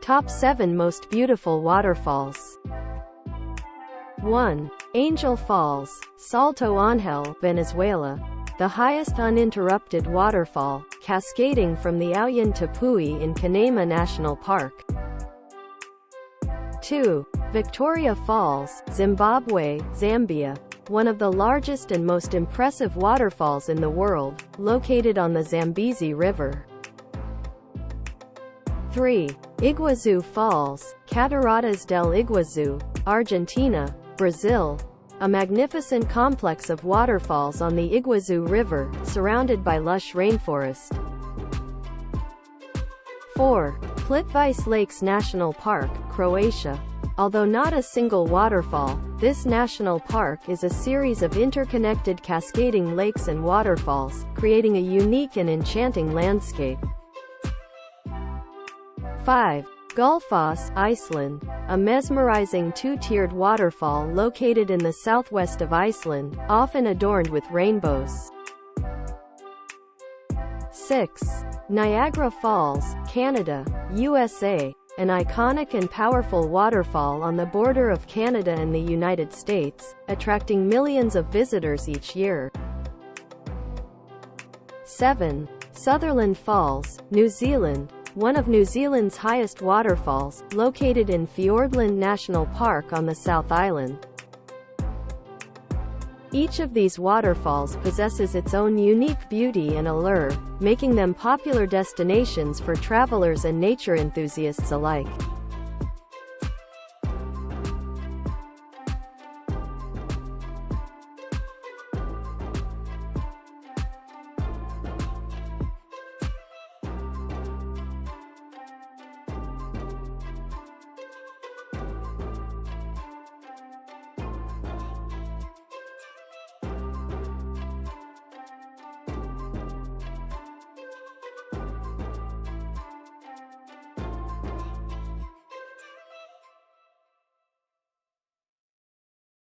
Top 7 Most Beautiful Waterfalls. 1. Angel Falls, Salto Ángel, Venezuela. The highest uninterrupted waterfall, cascading from the Auyán-tepui in Canaima National Park. 2. Victoria Falls, Zimbabwe, Zambia. One of the largest and most impressive waterfalls in the world, located on the Zambezi River. 3. Iguazu Falls, Cataratas del Iguazú, Argentina, Brazil. A magnificent complex of waterfalls on the Iguazu River, surrounded by lush rainforest. 4. Plitvice Lakes National Park, Croatia. Although not a single waterfall, this national park is a series of interconnected cascading lakes and waterfalls, creating a unique and enchanting landscape. 5. Gullfoss, Iceland. A mesmerizing two-tiered waterfall located in the southwest of Iceland, often adorned with rainbows. 6. Niagara Falls, Canada, USA. An iconic and powerful waterfall on the border of Canada and the United States, attracting millions of visitors each year. 7. Sutherland Falls, New Zealand. One of New Zealand's highest waterfalls, located in Fiordland National Park on the South Island. Each of these waterfalls possesses its own unique beauty and allure, making them popular destinations for travelers and nature enthusiasts alike.